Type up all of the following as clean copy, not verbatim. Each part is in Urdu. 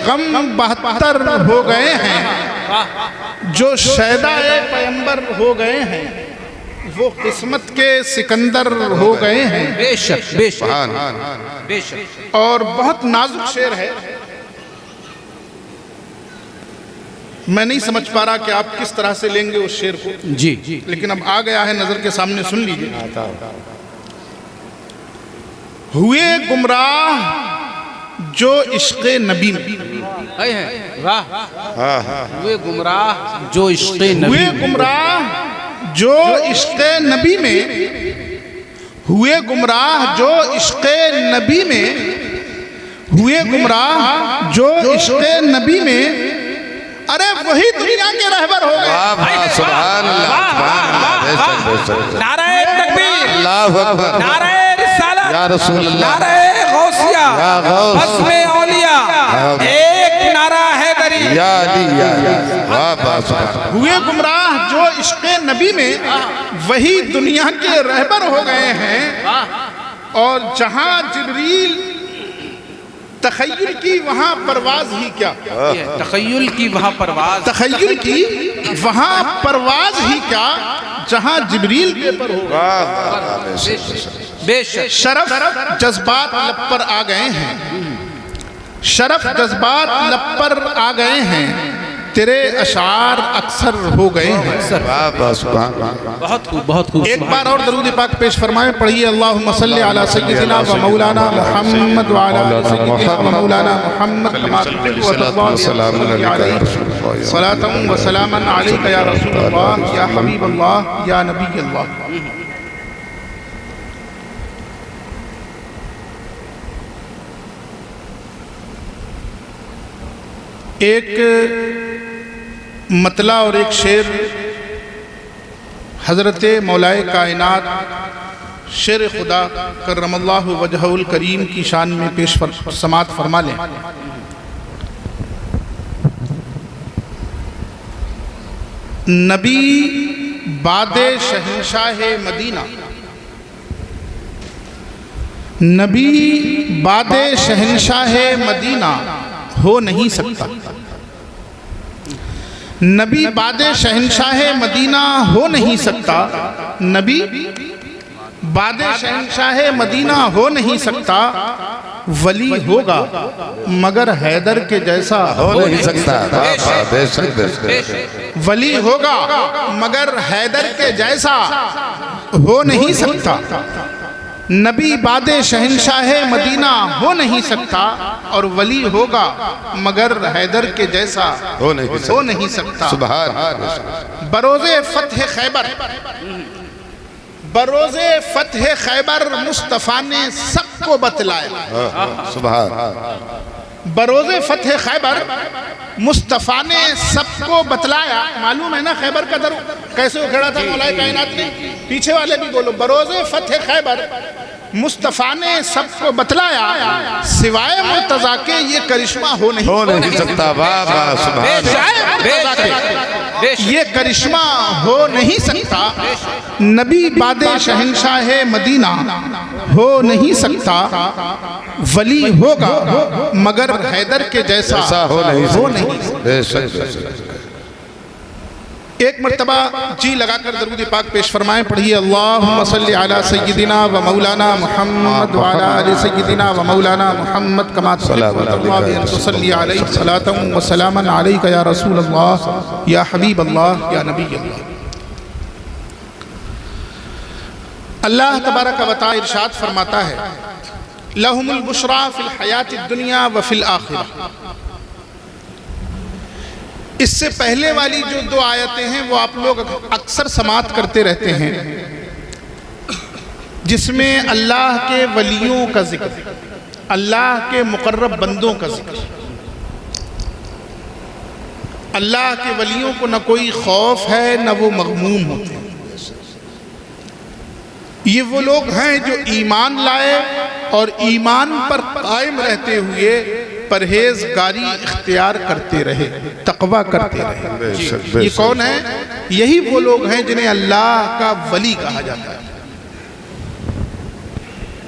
غم 72 ہو گئے ہیں، جو شیدائے پیمبر ہو گئے ہیں، وہ قسمت کے سکندر ہو گئے ہیں۔ بے شک بے شک بے شک۔ اور بہت نازک شعر ہے، میں نہیں سمجھ پا رہا کہ آپ کس طرح سے لیں گے اس شعر کو، جی لیکن اب آ گیا ہے نظر کے سامنے، سن لیجئے۔ ہوئے گمراہ جو عشق نبی میں، ہوئے گمراہ جو عشق نبی ہوئے میں، گمراہ جو عشق نبی میں، ہوئے گمراہ جو عشق نبی میں، ہوئے گمراہ جو عشق نبی میں، ارے وہی دنیا کے رہبر ہو گئے۔ سبحان اللہ، نعرہ تکبیر، اللہ اکبر، نعرہ رسالت، یا رسول اللہ، نعرہ غوثیہ، یا غوث، بزم اولیاء، ایک نعرہ حیدری، یا علی یا علی، واہ واہ سبحان۔ ہوئے گمراہ جو عشق نبی میں، وہی دنیا کے رہبر ہو گئے ہیں، اور جہاں جبریل تخیل کی وہاں پرواز ہی کیا، تخیل کی وہاں پرواز، تخیل کی وہاں پرواز ہی کیا، جہاں جبریل کے پر ہو گئے۔ بے شک شرف جذبات لب پر آ گئے ہیں، شرف جذبات لب پر آ گئے ہیں، تیرے اشعار اکثر ہو گئے ہیں۔ واہ واہ سبحان اللہ۔ بہت خوب بہت خوب۔ ایک بار اور درود پاک پیش فرمائیں، پڑھیے اللہم صلی علی سیدنا و مولانا محمد و علی سیدنا و مولانا محمد کما تحب و ترضى صلاة و سلاما علیک یا رسول اللہ یا حبیب اللہ یا نبی اللہ۔ ایک مطلع اور ایک شعر حضرت مولائے کائنات شیر خدا کرم اللہ وجہہ الکریم کی شان میں پیش سماعت فرما لیں۔ نبی بعد شہنشاہ مدینہ، نبی بعد شہنشاہ مدینہ ہو نہیں سکتا، نبی بعد شہنشاہ مدینہ ہو نہیں سکتا، نبی بعد شہنشاہ مدینہ ہو نہیں سکتا، ولی ہوگا مگر حیدر کے جیسا ہو نہیں سکتا، بے شک بے شک، ولی ہوگا مگر حیدر کے جیسا ہو نہیں سکتا، نبی بعد شہنشاہ مدینہ ہو نہیں سکتا، اور ولی ہوگا مگر حیدر کے جیسا ہو نہیں سکتا۔ سبحان اللہ۔ بروز فتح خیبر، بروز فتح خیبر مصطفیٰ نے سب کو بتلایا، سبحان۔ بروز فتح خیبر مصطفیٰ نے سب کو بتلایا۔ معلوم ہے نا خیبر کا در کیسے اکھڑا تھا مولا کائنات نے؟ پیچھے والے بھی بولو، بروز فتح خیبر مصطفیٰ نے سب کو بتلایا، سوائے مرتضیٰ کے یہ کرشمہ ہو نہیں سکتا، واہ واہ سبحان۔ سوائے مرتضیٰ کے یہ کرشمہ ہو نہیں سکتا، نبی بعد شہنشاہ مدینہ ہو نہیں سکتا، ولی ہوگا مگر حیدر کے جیسا ہو نہیں سکتا۔ بے شک بے شک۔ ایک مرتبہ جی لگا کر درود پاک پیش فرمائیں، پڑھیے اللہم صلی علی سیدنا و مولانا محمد و علی آل سیدنا و مولانا محمد کما تحب و ترضى ان تصلی علیہ صلاة و سلاما علیک یا رسول اللہ یا حبیب اللہ یا نبی اللہ۔ اللہ تبارک و تعالی ارشاد فرماتا ہے، لہم البشریٰ فی الحیات الدنیا و فی الآخرہ۔ اس سے پہلے والی جو دو آیتیں ہیں وہ آپ لوگ اکثر سماعت کرتے رہتے ہیں، جس میں اللہ کے ولیوں کا ذکر، اللہ کے مقرب بندوں کا ذکر۔ اللہ کے ولیوں کو نہ کوئی خوف ہے نہ وہ مغموم ہوتے ہیں۔ یہ وہ لوگ ہیں جو ایمان لائے اور ایمان پر قائم رہتے ہوئے پرہیزگاری اختیار کرتے رہے، تقوی کرتے رہے۔ یہ کون ہے؟ یہی وہ لوگ ہیں جنہیں اللہ کا ولی کہا جاتا ہے۔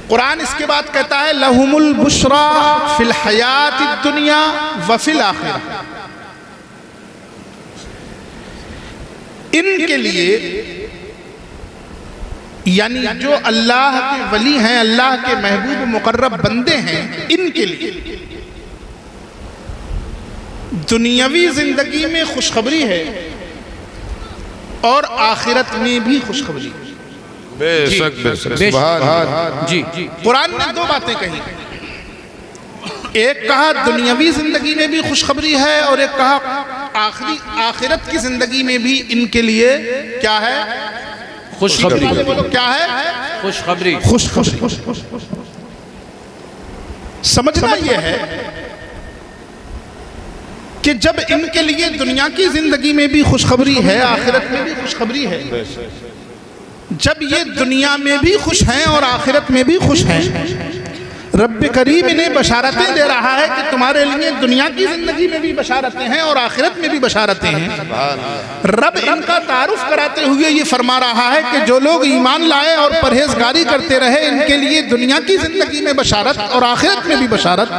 قرآن اس کے بعد کہتا ہے لَهُمُ الْبُشْرَى فِي الْحَيَاةِ الدُّنْيَا وَفِي الْآخِرَةِ، ان کے لیے یعنی جو اللہ کے ولی ہیں، اللہ کے محبوب مقرب بندے ہیں، ان کے لیے دنیاوی زندگی میں خوشخبری ہے اور آخرت میں بھی خوشخبری ہے۔ بے شک بے شک سبحان اللہ۔ جی قرآن نے دو باتیں کہیں، ایک کہا دنیاوی زندگی میں بھی خوشخبری ہے اور ایک کہا آخرت کی زندگی میں بھی ان کے لیے کیا ہے؟ خوشخبری۔ بولو کیا ہے؟ خوشخبری۔ خوشخبری۔ سمجھنا یہ ہے کہ جب ان کے لیے دنیا کی زندگی میں بھی خوشخبری ہے، آخرت میں بھی خوشخبری ہے، جب یہ دنیا میں بھی خوش ہیں اور آخرت میں بھی خوش ہیں، رب کریم انہیں بشارتیں دے رہا ہے کہ تمہارے لیے دنیا کی زندگی میں بھی بشارتیں ہیں اور آخرت میں بھی بشارتیں ہیں۔ رب ان کا تعارف کراتے ہوئے یہ فرما رہا ہے کہ جو لوگ ایمان لائے اور پرہیزگاری کرتے رہے، ان کے لیے دنیا کی زندگی میں بشارت اور آخرت میں بھی بشارت،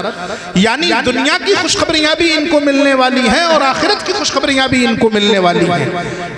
یعنی دنیا کی خوشخبریاں بھی ان کو ملنے والی ہیں اور آخرت کی خوشخبریاں بھی ان کو ملنے والی ہیں۔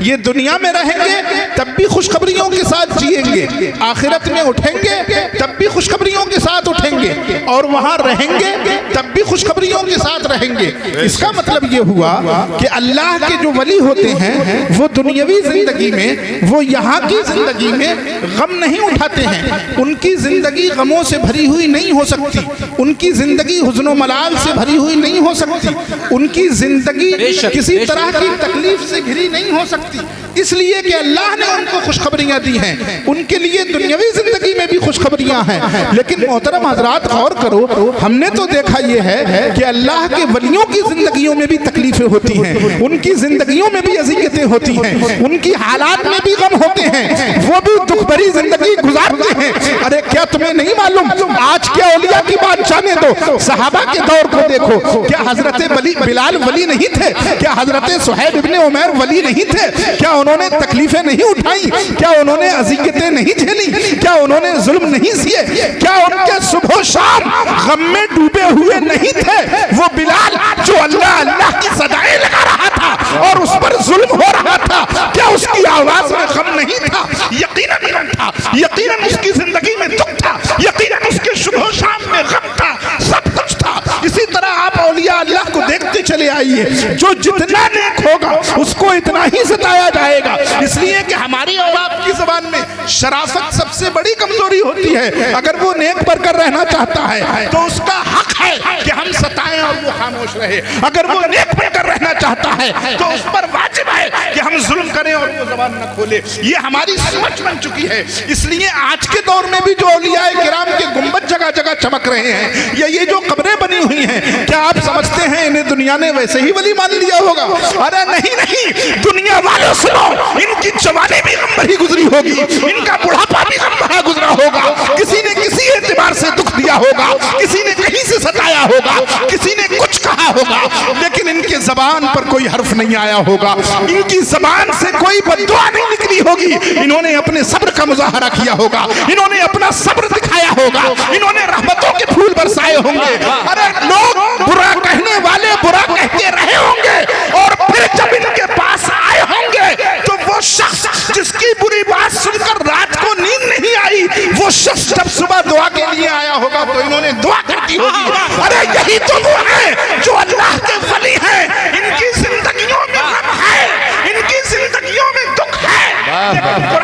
یہ دنیا میں رہیں گے تب بھی خوشخبریوں کے ساتھ جئیں گے، آخرت میں اٹھیں گے تب بھی خوشخبریوں کے ساتھ اٹھیں گے، اور وہاں رہیں گے تب بھی خوشخبریوں کے ساتھ رہیں گے۔ اس کا مطلب یہ ہوا کہ اللہ کے جو ولی ہوتے ہیں وہ دنیاوی زندگی میں، وہ یہاں کی زندگی میں غم نہیں اٹھاتے ہیں، ان کی زندگی غموں سے بھری ہوئی نہیں ہو سکتی، ان کی زندگی حزن و ملال سے بھری ہوئی نہیں ہو سکتی، ان کی زندگی کسی طرح کی تکلیف سے گھری نہیں ہو سکتی، اس لیے کہ اللہ نے ان کو خوشخبریاں دی ہیں۔ ان کے لیے دنیاوی زندگی میں بھی خوشخبریاں ہیں، لیکن محترم حضرات غور کرو، ہم نے تو دیکھا یہ ہے کہ اللہ کے ولیوں کی زندگیوں میں بھی تکلیفیں ہوتی ہیں، ان کی زندگیوں میں بھی اذیتیں ہوتی ہیں، ان کی حالات میں بھی غم ہوتے ہیں، وہ بھی دکھ بھری زندگی گزارتے ہیں۔ ارے کیا تمہیں نہیں معلوم؟ آج کیا اولیاء کی بات جانے دو، صحابہ کے دور کو دیکھو، کیا حضرت بلال ولی نہیں تھے؟ کیا حضرت صہیب ابن عمیر ولی نہیں تھے؟ کیا انہوں نے تکلیفیں نہیں اٹھائیں؟ کیا انہوں نے اذیتیں نہیں جھیلی؟ کیا انہوں نے ظلم نہیں سیے؟ کیا ان کے صبح و شام غم میں ڈوبے ہوئے نہیں تھے؟ وہ بلال جو اللہ اللہ کی صدائیں لگا رہا تھا اور اس پر ظلم ہو رہا تھا، کیا اس کی آواز میں غم نہیں تھا؟ یقیناً غم تھا، یقیناً اس کی زندگی میں دکھ تھا، یقیناً اس کے صبح و شام میں غم تھا، سب کچھ تھا۔ اسی طرح آپ اولیاء اللہ کو دیکھتے چلے آئیے، جو جتنا نیک ہوگا اس کو اتنا ہی ستایا جائے گا، اس لیے کہ ہماری اور آپ کی زبان میں شرافت سب سے بڑی کمزوری ہوتی ہے۔ اگر وہ نیک بن کر رہنا چاہتا ہے تو اس کا حق ہے کہ ہم ستائیں اور وہ خاموش رہے، اگر وہ نیک بن کر رہنا چاہتا ہے تو اس پر واجب ہے کہ ہم ظلم کریں اور وہ زبان نہ کھولے۔ یہ ہماری سمجھ بن چکی ہے، اس لیے آج کے دور میں بھی جو اولیاء کرام کے گنبد جگہ جگہ چمک رہے ہیں، یا یہ جو قبریں بنی ہوئی ہیں، کیا آپ سمجھتے ہیں انہیں دنیا نے ویسے ہی ولی مان لیا ہوگا؟ ارے نہیں، دنیا والے سنو، ان کی جوانی بھی غم بھری گزری ہوگی، ان کا بڑھاپا بھی غم بھرا گزرا ہوگا، کسی نے کسی اعتبار سے دکھ دیا ہوگا، کسی نے کہیں سے ستایا ہوگا، کسی نے کچھ کہا ہوگا، لیکن ان کے زبان پر کوئی حرف نہیں آیا ہوگا، ان کی زبان سے کوئی بددعا نہیں نکلی ہوگی، انہوں نے اپنے صبر کا مظاہرہ کیا ہوگا، انہوں نے اپنا صبر دکھایا ہوگا، انہوں نے رحمتوں کے پھول برسائے ہوں گے۔ ارے لوگ برا کہنے والے برا کہتے رہے ہوں گے، اور پھر جب ان کے پاس آئے ہوں گے تو وہ شخص جس کی بری بات سن کر رات کو نیند نہیں آئی، وہ شخص جب صبح دعا کے لیے آیا ہوگا تو انہوں نے دعا کرتی ہوگی۔ ارے یہی تو وہ ہیں جو اللہ کے ولی ہیں، ان کی زندگیوں میں غم ہے، ان کی زندگیوں میں دکھ ہے،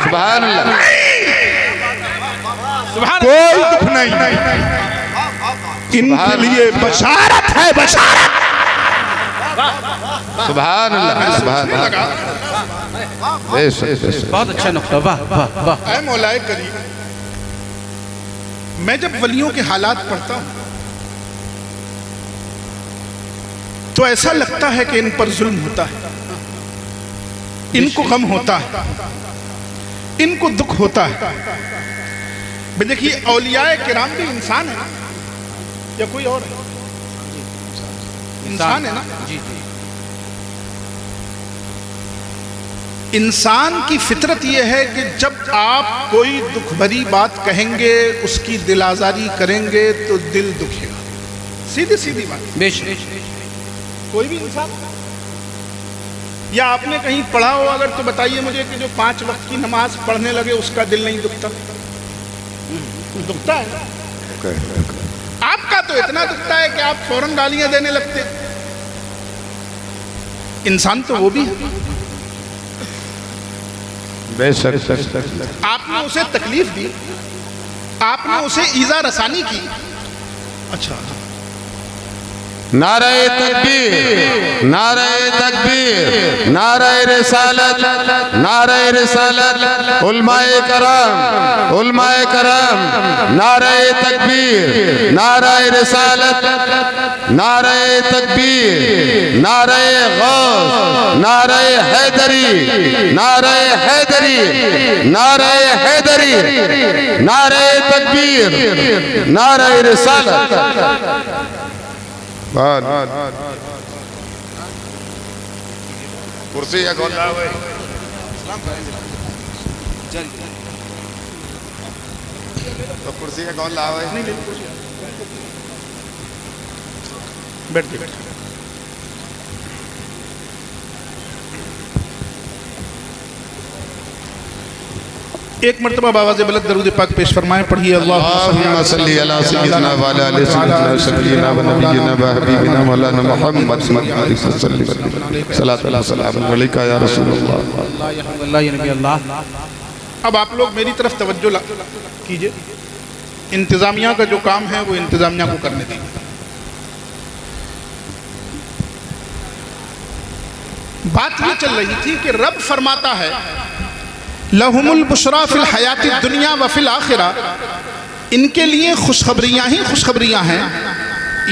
سبحان اللہ، کوئی دکھ نہیں، ان کے لیے بشارت ہے، بشارت۔ سبحان اللہ، سبحان اللہ، بے شک بے شک۔ بہت اچھا نقطہ، واہ واہ واہ۔ اے مولا کریم، میں جب ولیوں کے حالات پڑھتا ہوں تو ایسا لگتا ہے کہ ان پر ظلم ہوتا ہے، ان کو غم ہوتا ہے، ان کو دکھ ہوتا ہے۔ دیکھیے اولیاء کرام بھی انسان ہیں یا کوئی اور ہے؟ انسان ہے نا۔ انسان کی فطرت یہ ہے کہ جب آپ کوئی دکھ بھری بات کہیں گے، اس کی دل آزاری کریں گے تو دل دکھے گا. سیدھی سیدھی بات. بے شک. کوئی بھی انسان، یا آپ نے کہیں پڑھا ہو اگر تو بتائیے مجھے کہ جو 5 وقت کی نماز پڑھنے لگے اس کا دل نہیں دکھتا؟ دکھتا ہے. آپ کا تو اتنا دکھتا ہے کہ آپ فوراً گالیاں دینے لگتے. انسان تو وہ بھی ہے. بے شک. آپ نے اسے تکلیف دی، آپ نے اسے ایذا رسانی کی. اچھا، نعرہ تکبیر، نعرہ تکبیر، نعرہ رسالت، نعرہ رسالت، علماء کرام، علماء کرام، نعرہ تکبیر، نعرہ رسالت، نعرہ تکبیر، نعرہ غوث، نعرہ حیدری، نعرہ حیدری، نعرہ حیدری، نعرہ تکبیر، نعرہ رسالت. کرسی یا کون لاؤ ہے؟ تو کرسی یا کون لاؤ ہے؟ بیٹھ بیٹھ. ایک مرتبہ باواز بلند درود پاک پیش فرمائیں. پڑھیے اللہم صلی علی سیدنا و علی آل سیدنا سیدنا و نبینا و حبیبنا مولانا محمد صلی اللہ علیہ وسلم. صلاۃ اللہ سلام علیکہ یا رسول اللہ. اللہ یا نبی اللہ. اب آپ لوگ میری طرف توجہ کیجئے. انتظامیہ کا جو کام ہے وہ انتظامیہ کو کرنے دیں. بات یہ چل رہی تھی کہ رب فرماتا ہے لَهُمُ الْبُشْرَى فِي الْحَيَاةِ الدُّنْيَا وَفِي الْآخِرَةِ. ان کے لیے خوشخبریاں ہی خوشخبریاں ہیں.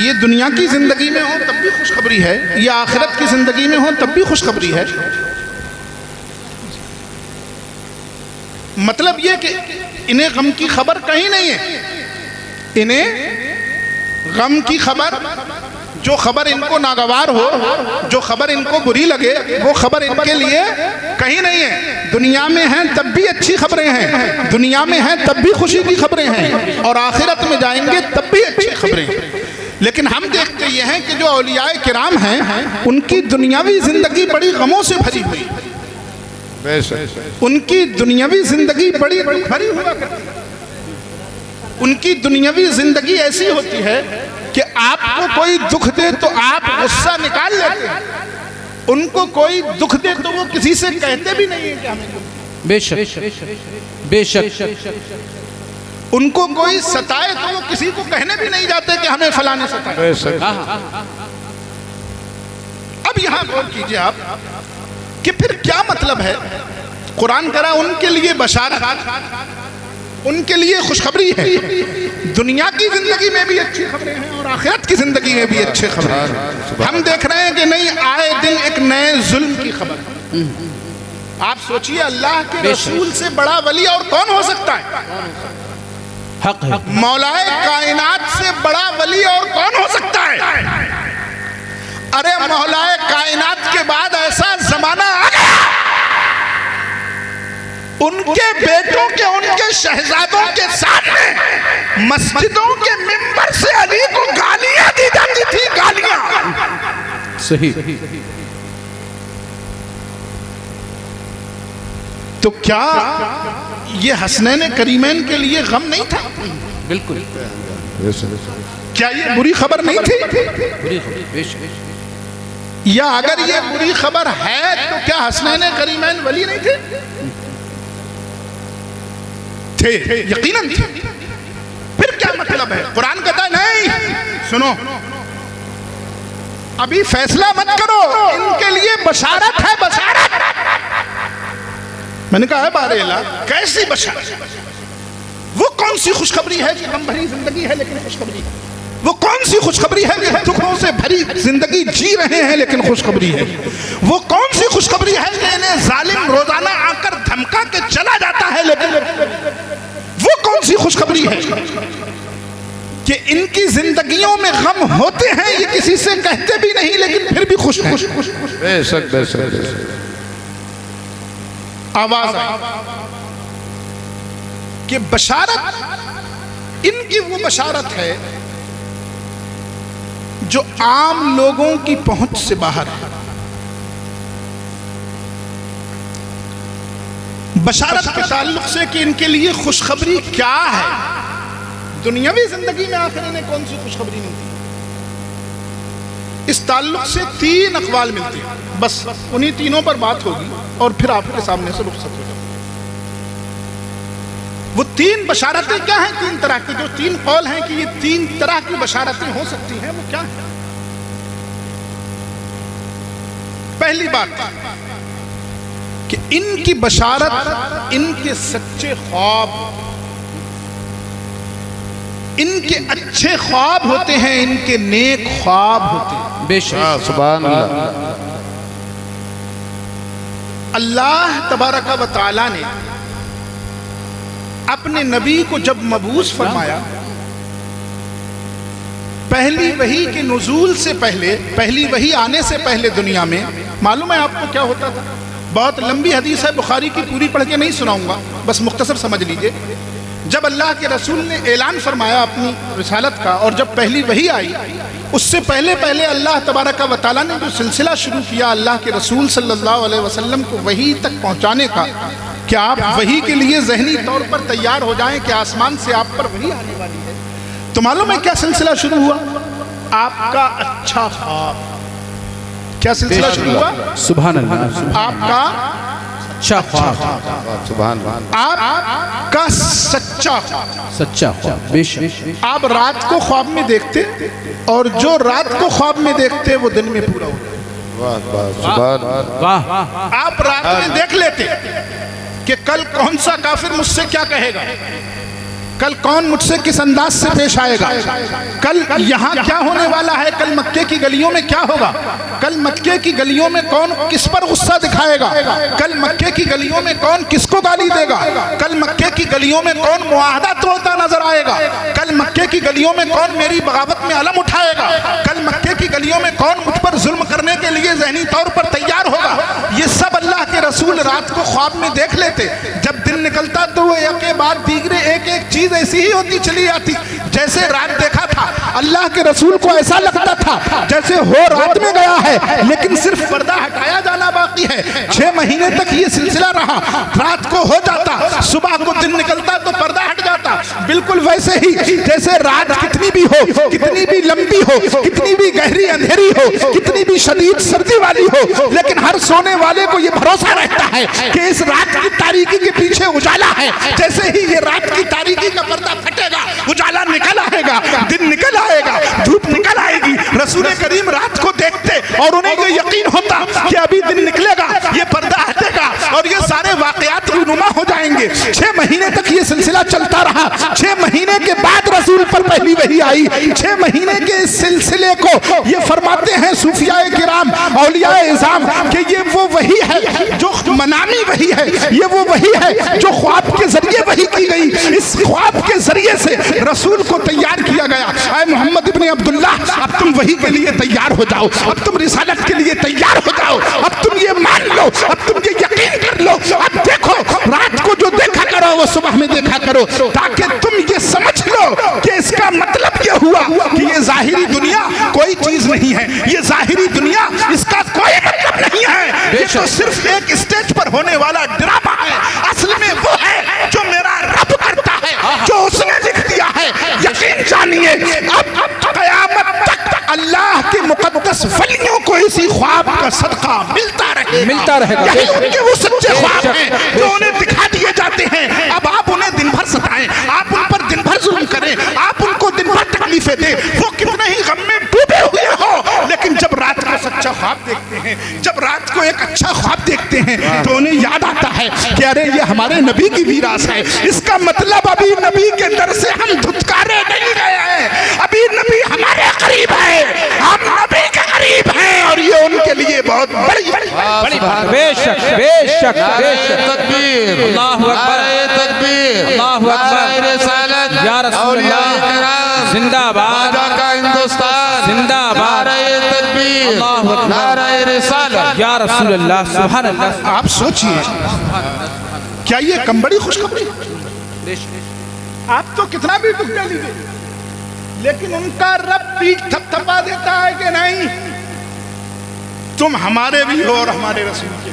یہ دنیا کی زندگی میں ہوں تب بھی خوشخبری ہے، یہ آخرت کی زندگی میں ہوں تب بھی خوشخبری ہے. مطلب یہ کہ انہیں غم کی خبر کہیں نہیں ہے. انہیں غم کی خبر، جو خبر ان کو ناگوار ہو، جو خبر ان کو بری لگے، وہ خبر ان کے لیے کہیں نہیں ہے. دنیا میں ہیں تب بھی اچھی خبریں ہیں، دنیا میں ہیں تب بھی خوشی کی خبریں ہیں، اور آخرت میں جائیں گے تب بھی اچھی خبریں ہیں. لیکن ہم دیکھتے یہ ہیں کہ جو اولیاء کرام ہیں ان کی دنیاوی زندگی بڑی غموں سے بھری ہوئی. ان کی دنیاوی زندگی بڑی بھری ہوا کرتی ہے. ان کی دنیاوی زندگی ایسی ہوتی ہے کہ آپ کو کوئی دکھ دے تو آپ غصہ نکال لیتے ہیں. ان کو کوئی دکھ دے تو وہ کسی سے کہتے بھی نہیں ہیں کہ ہمیں دکھ. بے شک. بے شک. ان کو کوئی ستائے تو وہ کسی کو کہنے بھی نہیں جاتے کہ ہمیں فلاں نے ستائے. اب یہاں غور کیجئے آپ کہ پھر کیا مطلب ہے. قرآن کہہ رہا ان کے لیے بشارت، ان کے لیے خوشخبری ہے. دنیا کی زندگی میں بھی اچھی خبریں ہیں اور آخرت کی زندگی میں بھی اچھے خبریں ہیں. ہم دیکھ رہے ہیں کہ نہیں آئے دن ایک نئے ظلم کی خبر. آپ سوچئے اللہ کے رسول سے بڑا ولی اور کون ہو سکتا ہے؟ حق ہے. مولائے کائنات سے بڑا ولی اور کون ہو سکتا ہے؟ ارے مولائے کائنات کے بعد ایسا زمانہ آ گیا ان کے بیٹوں کے، ان کے شہزادوں کے سامنے مسجدوں کے منبر سے علی کو گالیاں دی جاتی تھی. گالیاں. صحیح. تو کیا یہ حسنین کریمین کے لیے غم نہیں تھا؟ بالکل. کیا یہ بری خبر نہیں تھی؟ بے شک. یا اگر یہ بری خبر ہے تو کیا حسنین کریمین ولی نہیں تھے؟ تھے، یقیناً تھے. پھر کیا مطلب ہے؟ قرآن کہتا ہے نہیں سنو، ابھی فیصلہ مت کرو، ان کے لیے بشارت ہے. بشارت میں نے کہا ہے بارے اللہ کیسی بشارت؟ وہ کون سی خوشخبری ہے کہ غم بھری زندگی ہے لیکن خوشخبری ہے؟ وہ کون سی خوشخبری ہے کہ دکھوں سے بھری زندگی جی رہے ہیں لیکن خوشخبری ہے؟ وہ کون سی خوشخبری ہے کہ انہیں ظالم روزانہ آ کر دھمکا کے چلا جاتا ہے لیکن وہ کون سی خوشخبری ہے کہ ان کی زندگیوں میں غم ہوتے ہیں، یہ کسی سے کہتے بھی نہیں لیکن پھر بھی خوش ہیں. بے شک. بے شک. آواز آئی کہ بشارت، ان کی وہ بشارت ہے جو عام لوگوں کی پہنچ سے باہر ہے۔ بشارت کے تعلق سے کہ ان کے لیے خوشخبری کیا ہے، دنیاوی زندگی میں آخر انہیں کون سی خوشخبری ملتی ہے، اس تعلق سے 3 اقوال ملتے ہیں، بس انہی تینوں پر بات ہوگی اور پھر آپ کے سامنے سے رخصت ہو جائے۔ وہ 3 بشارتیں کیا ہیں؟ 3 طرح کی، جو 3 قول ہیں کہ یہ 3 طرح کی بشارتیں ہو سکتی ہیں، وہ کیا ہیں؟ پہلی بات کہ ان کی بشارت ان کے سچے خواب، ان کے اچھے خواب ہوتے ہیں، ان کے نیک خواب ہوتے ہیں۔ بے شک سبحان اللہ۔ اللہ تبارک و تعالی نے اپنے نبی کو جب مبعوث فرمایا، پہلی وحی کے نزول سے پہلے، پہلی وحی آنے سے پہلے دنیا میں معلوم ہے آپ کو کیا ہوتا تھا؟ بہت لمبی حدیث ہے، بخاری کی پوری پڑھ کے نہیں سناؤں گا، بس مختصر سمجھ لیجئے۔ جب اللہ کے رسول نے اعلان فرمایا اپنی رسالت کا، اور جب پہلی وحی آئی، اس سے پہلے اللہ تبارک و تعالیٰ نے جو سلسلہ شروع کیا اللہ کے رسول صلی اللہ علیہ وسلم کو وحی تک پہنچانے کا، کہ آپ وحی کے لیے ذہنی طور پر تیار ہو جائیں کہ آسمان سے آپ پر وحی آنے والی ہے، تو معلوم ہے کیا سلسلہ شروع ہوا؟ آپ کا اچھا خواب۔ کیا سلسلہ شروع ہوا؟ سبحان اللہ، آپ کا اچھا خواب، سبحان اللہ۔ آپ کا سچا خواب۔ سچا خواب، بے شک آپ رات کو خواب میں دیکھتے، اور جو رات کو خواب میں دیکھتے وہ دن میں پورا ہو جائے۔ واہ واہ سبحان اللہ۔ واہ، آپ رات میں دیکھ لیتے کہ کل کون سا کافر مجھ سے کیا کہے گا، کل کون مجھ سے کس انداز سے پیش آئے گا، کل یہاں کیا ہونے والا ہے، کل مکے کی گلیوں میں کیا ہوگا، کل مکے کی گلیوں میں کون کس پر غصہ دکھائے گا، کل مکے کی گلیوں میں کون کس کو گالی دے گا، کل مکے کی گلیوں میں کون معاہدہ توڑتا نظر آئے گا، کل مکے کی گلیوں میں کون میری بغاوت میں علم اٹھائے گا، کل مکے کی گلیوں میں کون مجھ پر ظلم کرنے کے لیے ذہنی طور پر تیار ہوگا۔ یہ سب اللہ کے رسول رات کو خواب میں دیکھ لیتے۔ جب دن نکلتا تو وہ ایک کے بعد دیگرے ایک ایک چیز ایسی ہی ہوتی چلی آتی، جیسے رات دیکھا تھا اللہ کے رسول کو ایسا لگتا تھا جیسے ہو رات میں گیا ہے، لیکن صرف پردہ ہٹایا جانا باقی ہے۔ 6 مہینے تک یہ سلسلہ رہا، رات کو ہو جاتا، صبح کو دن نکلتا تو پردہ ہٹ جاتا، بالکل ویسے ہی جیسے رات کتنی بھی ہو، کتنی بھی لمبی ہو، کتنی بھی گہری اندھیری ہو، کتنی بھی شدید سردی والی ہو، لیکن ہر سونے والے کو یہ بھروسہ رہتا ہے کہ اس رات کی تاریکی کے پیچھے اجالا ہے۔ جیسے ہی یہ رات کی تاریکی کا پردہ پھٹے گا، اجالا نکل آئے گا، دن نکل آئے گا، دھوپ نکل آئے گی۔ رسول کریم رات کو دیکھتے اور انہیں یہ یقین ہوتا کہ ابھی دن نکلے گا، یہ پردہ ہٹے گا اور یہ سارے واقعات رونما ہو جائیں گے۔ 6 مہینے تک یہ سلسلہ چلتا رہا۔ 6 مہینے کے بعد رسول پر پہلی وحی آئی۔ 6 مہینے کے اس سلسلے کو یہ فرماتے ہیں صوفیاء کرام، اولیاء اعظام، کہ یہ وہ وحی ہے جو منامی وحی ہے، یہ وہ وحی ہے جو خواب کے ذریعے وحی کی گئی۔ اس خواب کے ذریعے سے رسول کو تیار کیا گیا، اے محمد ابن عبداللہ اب تم وحی کے لیے تیار ہو جاؤ، اب تم رسالت کے لیے تیار ہو جاؤ، اب تم یہ مان لو، اب تم یہ یقین کر لو، اب دیکھو رات کو جو دیکھا کرو وہ صبح میں دیکھا کرو، تاکہ تم یہ سمجھ لو کہ اس کا مطلب یہ ہوا کہ یہ ظاہری دنیا کوئی چیز نہیں ہے، یہ ظاہری دنیا اس کا کوئی مطلب نہیں ہے، یہ تو صرف ایک اسٹیج پر ہونے والا ڈرامہ ہے، اصل میں وہ ہے جو میرا رب کرتا ہے، جو اس نے لکھ دیا ہے۔ یقین جانیے اب قیامت تک اللہ کے مقدس ولیوں کو اسی خواب کا صدقہ ملتا رہے گا۔ یہی ان کے وہ سچے خواب ہیں جو انہیں دکھا دیے جاتے ہیں۔ اب آپ انہیں دن بھر ستائیں، آپ ان پر دن بھر ظلم کریں، آپ ان کو دن بھر تکلیفیں دیں، وہ کتنے ہی غم میں ڈوبے ہوئے ہوں، لیکن جب رات کو سچا خواب دیکھتے ہیں، جب رات کو ایک اچھا خواب دیکھتے ہیں تو انہیں یاد آتا ہے کہ ارے یہ ہمارے نبی کی میراث ہے، اس کا مطلب ابھی نبی کے در سے ہم دھتکارے نہیں گئے ہیں، ابھی نبی ہمارے قریب ہے، ہم نبی کے قریب ہیں، اور یہ ان کے لیے بہت بڑی بے شک بے شک بے شک۔ تکبیر، اللہ اکبر، تکبیر، اللہ اکبر، رسالت، یا رسول اللہ، زندہ باد کا ہندوستان، زندہ باد، تکبیر، اللہ اکبر، نعرہ رسالت، یا رسول اللہ، سبحان اللہ۔ آپ سوچئے کیا یہ کم بڑی خوشخبری؟ آپ تو کتنا بھی دکھ لے لیجیے، لیکن ان کا رب پیٹھ تھپ تھپا دیتا ہے کہ نہیں تم ہمارے بھی ہو اور ہمارے رسول کے۔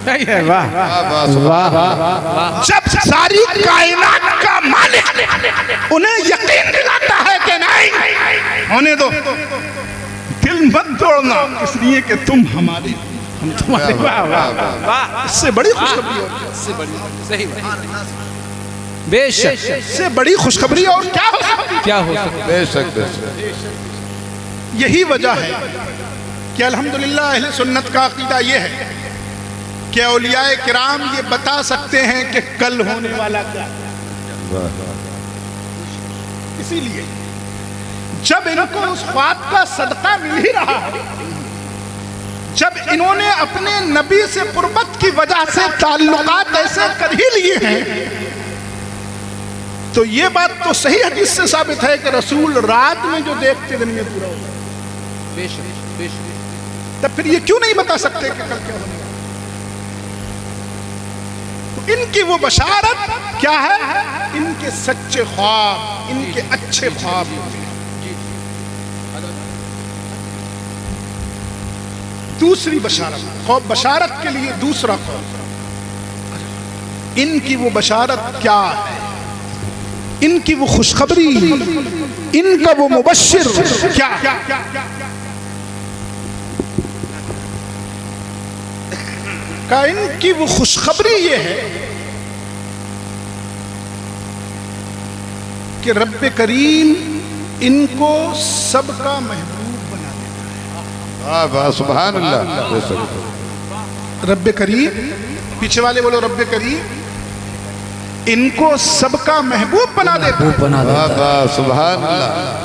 جب ساری کائنات کا مالک انہیں یقین دلاتا ہے کہ نہیں ہونے دو، دل مت توڑنا اس لیے کہ تم ہمارے، ہم تمہارے، اس سے بڑی خوشخبری اور بے شک اس سے بڑی خوشخبری اور کیا ہو سکتی؟ کیا ہو سکتا؟ بے شک بے شک۔ یہی وجہ ہے کہ الحمدللہ اہل سنت کا عقیدہ یہ ہے کہ اولیاء کرام یہ بتا سکتے ہیں کہ کل ہونے والا کیا ہے۔ اسی لیے جب ان کو اس خواب کا صدقہ مل ہی رہا ہے، جب انہوں نے اپنے نبی سے قربت کی وجہ سے تعلقات ایسے کر ہی لیے ہیں، تو یہ بات تو صحیح حدیث سے ثابت ہے کہ رسول رات میں جو دیکھتے دن میں پورا ہوگا۔ بے شک بے شک۔ تب پھر یہ کیوں نہیں بتا سکتے کہ کل کیا ہونے والا؟ تو ان کی وہ بشارت کیا ہے؟ ان کے سچے خواب، ان کے اچھے خواب ہوتے ہیں۔ دوسری بشارت، خواب بشارت کے لیے دوسرا خواب، ان کی وہ بشارت کیا ہے؟ ان کی وہ خوشخبری، ان کا وہ مبشر کیا ہے؟ کہ ان کی وہ خوشخبری یہ ہے کہ رب کریم ان کو سب کا محبوب بنا دیتا ہے۔ سبحان اللہ۔ بے شک۔ رب کریم، پیچھے والے بولو رب کریم ان کو سب کا محبوب بنا دیتا ہے۔ سبحان اللہ۔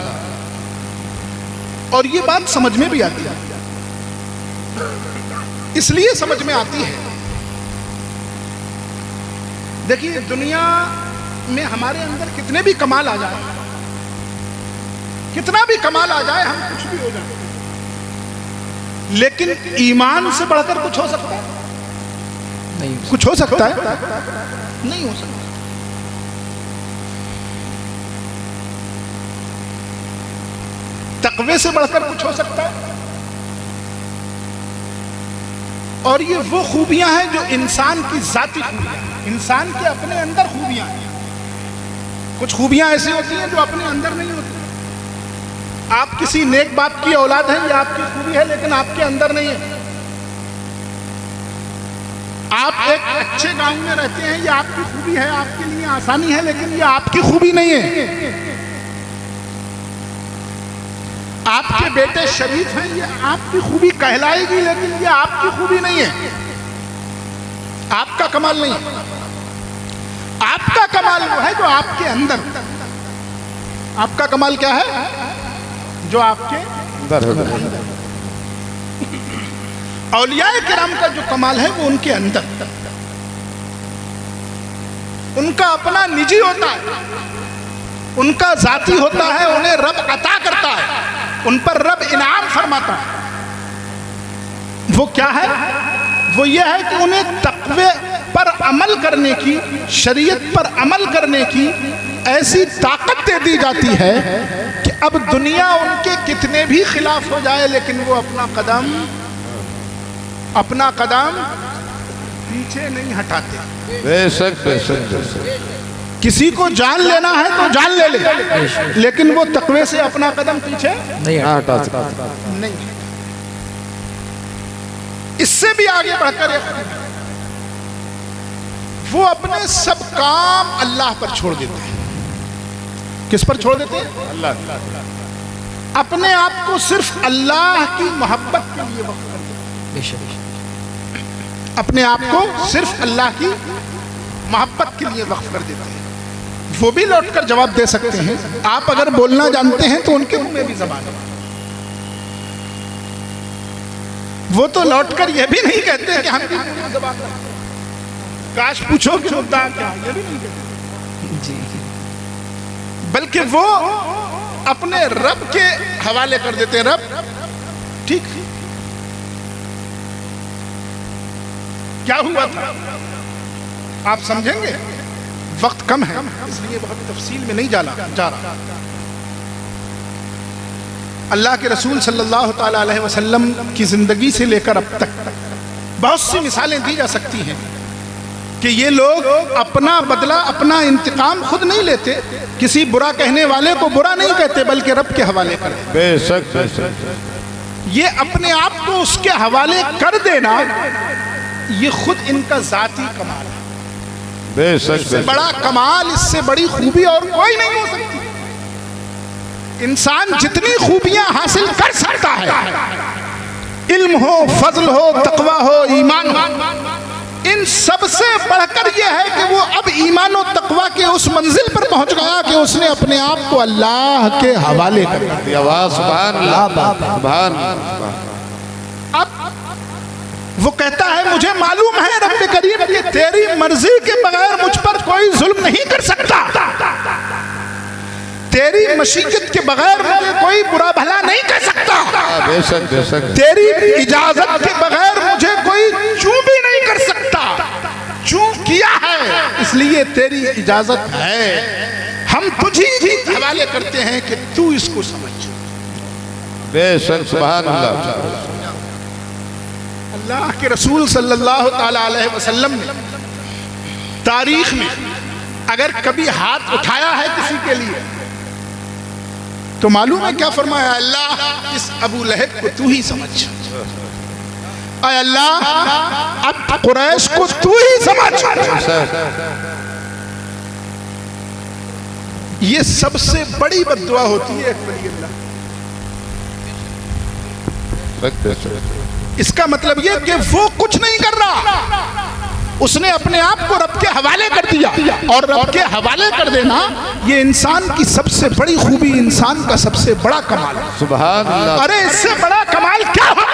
اور یہ بات سمجھ میں بھی آتی ہے، اس لیے سمجھ میں آتی ہے، دیکھیے دنیا میں ہمارے اندر کتنے بھی کمال آ جائے، کتنا بھی کمال آ جائے، ہم کچھ بھی ہو جائے، لیکن ایمان سے بڑھ کر کچھ ہو سکتا ہے؟ نہیں کچھ ہو سکتا ہے؟ نہیں ہو سکتا۔ تقوی سے بڑھ کر کچھ ہو سکتا ہے؟ اور یہ وہ خوبیاں ہیں جو انسان کی ذاتی خوبیاں ہیں، انسان کے اپنے اندر خوبیاں ہیں۔ کچھ خوبیاں ایسی ہوتی ہیں جو اپنے اندر نہیں ہوتی۔ آپ کسی نیک باپ کی اولاد ہیں، یہ آپ کی خوبی ہے لیکن آپ کے اندر نہیں ہے۔ آپ ایک اچھے گاؤں میں رہتے ہیں، یہ آپ کی خوبی ہے، آپ کے لیے آسانی ہے، لیکن یہ آپ کی خوبی نہیں ہے۔ آپ کے بیٹے شریف ہیں، یہ آپ کی خوبی کہلائے گی لیکن یہ آپ کی خوبی نہیں ہے، آپ کا کمال نہیں ہے۔ آپ کا کمال وہ ہے جو آپ کے اندر، آپ کا کمال کیا ہے؟ جو آپ کے اندر۔ اولیاء کرام کا جو کمال ہے وہ ان کے اندر، ان کا اپنا نجی ہوتا ہے، ان کا ذاتی ہوتا ہے، انہیں رب عطا کرتا ہے، ان پر رب انعام فرماتا ہے۔ وہ کیا ہے؟ وہ یہ ہے کہ انہیں تقوی پر عمل کرنے کی، شریعت پر عمل کرنے کی ایسی طاقت دے دی جاتی ہے کہ اب دنیا ان کے کتنے بھی خلاف ہو جائے لیکن وہ اپنا قدم پیچھے نہیں ہٹاتے۔ بے شک بے شک بے شک۔ کسی کو جان لینا ہے تو جان لے لے، لیکن وہ تقوی سے اپنا قدم پیچھے نہیں ہٹا سکتا۔ نہیں۔ اس سے بھی آگے بڑھ کر وہ اپنے سب کام اللہ پر چھوڑ دیتے ہیں۔ کس پر چھوڑ دیتے ہیں؟ اللہ۔ اپنے آپ کو صرف اللہ کی محبت کے لیے وقف کر دیتے ہیں، اپنے آپ کو صرف اللہ کی محبت کے لیے وقف کر دیتے ہیں۔ وہ بھی لوٹ کر جواب دے سکتے ہیں، آپ اگر بولنا جانتے ہیں تو ان کے منہ میں بھی زبان ہے۔ وہ تو لوٹ کر یہ بھی نہیں کہتے کہ ہم بھی زبان ہے، کاش پوچھو کہ مدعا کیا ہے، یہ بھی نہیں کہتے، بلکہ وہ اپنے رب کے حوالے کر دیتے ہیں۔ رب ٹھیک کیا ہوا تھا آپ سمجھیں گے؟ وقت کم ہے اس لیے بہت تفصیل میں نہیں جا رہا. اللہ کے رسول صلی اللہ تعالی علیہ وسلم کی زندگی سے لے کر اب تک بہت سی مثالیں دی جا سکتی ہیں کہ یہ لوگ اپنا بدلہ اپنا انتقام خود نہیں لیتے, کسی برا کہنے والے کو برا نہیں کہتے بلکہ رب کے حوالے کرتے. بے شک بے شک. یہ اپنے آپ کو اس کے حوالے کر دینا یہ خود ان کا ذاتی کمال ہے. بے شک. اس سے بڑا کمال, اس سے بڑی خوبی اور کوئی نہیں ہو سکتی. انسان جتنی خوبیاں حاصل کر سکتا ہے, علم ہو, فضل ہو, تقوی ہو, ایمان ہو, ان سب سے بڑھ کر یہ ہے کہ وہ اب ایمان و تقوی کے اس منزل پر پہنچ گیا کہ اس نے اپنے آپ کو اللہ کے حوالے کر دیا. سبحان اللہ سبحان اللہ. اب وہ کہتا ہے مجھے معلوم ہے رب کریم کہ تیری مرضی کے بغیر مجھ پر کوئی ظلم نہیں کر سکتا, تیری مشیت کے بغیر مجھے کوئی برا بھلا نہیں کر سکتا, بے شک بے شک. تیری اجازت کے بغیر مجھے کوئی چوں بھی نہیں کر سکتا, چوں کیا ہے اس لیے تیری اجازت ہے, ہم تجھی حوالے کرتے ہیں کہ تو اس کو سمجھ. بے شک سبحان اللہ. اللہ کے رسول صلی اللہ تعالی علیہ وسلم نے تاریخ میں اگر کبھی ہاتھ اٹھایا ہے کسی کے لیے تو معلوم ہے کیا فرمایا؟ اللہ اس ابو لہب کو تو ہی سمجھ, اے اللہ اب قریش کو تو ہی سمجھ. یہ سب سے بڑی بد دعا ہوتی ہے ایک ولی اللہ. اس کا مطلب یہ کہ وہ کچھ نہیں کر رہا, اس نے اپنے آپ کو رب کے حوالے کر دیا, اور رب کے حوالے کر دینا یہ انسان کی سب سے بڑی خوبی, انسان کا سب سے بڑا کمال ہے. سبحان اللہ. ارے اس سے بڑا کمال کیا ہو,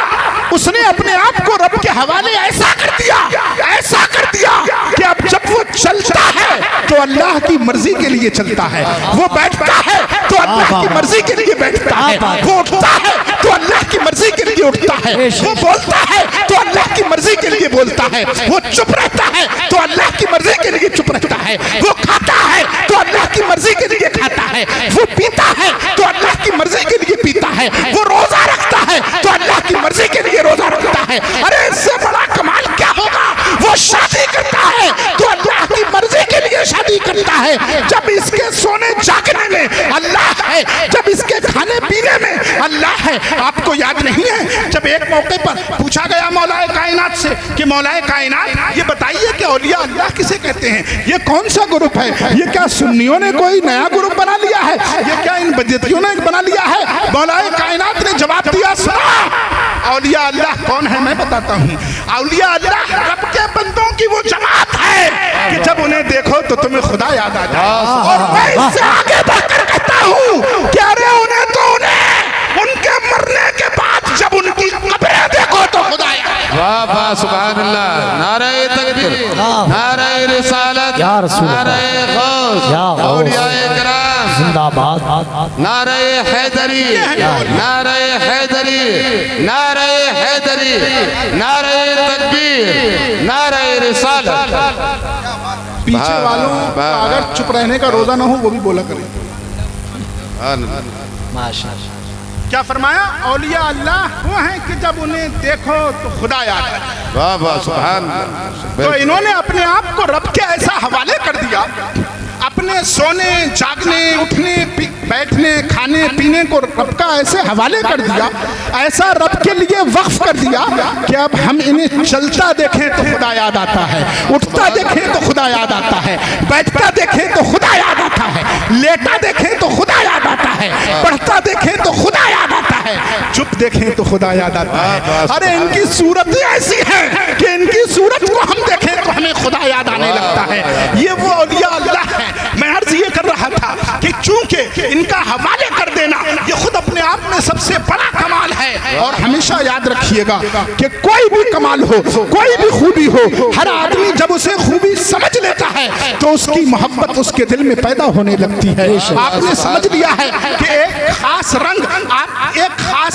اس نے اپنے آپ کو رب کے حوالے ایسا کر دیا کہ اب جب وہ چلتا ہے تو اللہ کی مرضی کے لیے چلتا ہے, وہ بیٹھتا ہے تو اللہ کی مرضی کے لیے بیٹھتا ہے, وہ اٹھتا ہے تو اللہ کی مرضی کے لیے اٹھتا ہے, وہ بولتا ہے تو اللہ کی مرضی کے لیے بولتا ہے, وہ چپ رہتا ہے تو اللہ کی مرضی کے لیے چپ رہتا ہے, وہ کھاتا ہے تو اللہ کی مرضی کے لیے کھاتا ہے, وہ پیتا ہے تو اللہ کی مرضی کے لیے پیتا ہے, وہ روزہ رکھتا ہے تو اللہ کی مرضی کے لیے روزہ رکھتا ہے. ارے اس سے بڑا کمال کیا ہوگا؟ وہ شادی کرتا ہے تو اللہ کی مرضی کے لیے شادی کرتا ہے, جب اس کے سونے جاگنے میں اللہ ہے, جب اس کے کھانے پینے میں اللہ ہے. آپ کو یاد نہیں ہے جب ایک موقع پر پوچھا گیا مولا کائنات سے کہ مولا کائنات یہ بتائیے کہ اولیاء اللہ کسے کہتے ہیں, یہ کون سا گروپ ہے, یہ کیا سنیوں نے کوئی نیا گروپ بنا لیا ہے, یہ کیا ان بدعتیوں نے بنا لیا ہے؟ مولا کائنات نے جواب دیا سنا, اولیاء اللہ کون ہے میں بتاتا ہوں. اولیاء اللہ رب کے بندوں کی وہ جماعت ہے کہ جب انہیں دیکھو تو تمہیں خدا یاد آ جائے, اور میں اس سے آگے بڑھ کر کہتا ہوں کہ ارے انہیں ان کے مرنے کے بعد جب ان کی قبریں دیکھو تو خدا یاد آ جائے. واہ واہ سبحان اللہ. نعرہ تکبیر, نعرہ رسالت, نعرہ غوث, اولیاء کرام زندہ باد, نعرہ حیدری, نعرہ حیدری, نعرہ حیدری, نعرہ تکبیر, نعرہ رسالت. پیچھے والوں کا اگر چپ رہنے کا روزہ نہ ہو وہ بھی بولا کریں. ماشاءاللہ. کیا فرمایا؟ اولیاء اللہ وہ ہیں کہ جب انہیں دیکھو تو خدا یاد آ جائے. واہ واہ سبحان اللہ. تو انہوں نے اپنے آپ کو رب کے ایسا حوالے کر دیا, اپنے سونے جاگنے اٹھنے بیٹھنے کھانے پینے کو رب کا ایسے حوالے کر دیا, ایسا رب کے لیے وقف کر دیا کہ اب ہم انہیں چلتا دیکھیں تو خدا یاد آتا ہے, اٹھتا دیکھیں تو خدا یاد آتا ہے, بیٹھتا دیکھیں تو خدا یاد آتا ہے, لیٹا دیکھیں تو خدا یاد آتا ہے, پڑھتا دیکھیں تو خدا یاد آتا ہے, چپ دیکھیں تو خدا یاد آتا ہے. ارے ان کی صورتیں ایسی ہیں کہ ان کی صورت کو ہم دیکھیں تو ہمیں خدا یاد آنے لگتا ہے. یہ وہ اولیاء اللہ ہے. میں عرض یہ کر رہا تھا کہ چونکہ ان کا حوالے کر دینا یہ خود اپنے آپ میں سب سے بڑا کمال ہے, اور ہمیشہ یاد رکھیے گا کہ کوئی بھی کمال ہو, کوئی بھی خوبی ہو, ہر آدمی جب اسے خوبی سمجھ لیتا ہے تو اس کی محبت اس کے دل میں پیدا ہونے لگتی ہے. آپ نے سمجھ لیا ہے کہ ایک خاص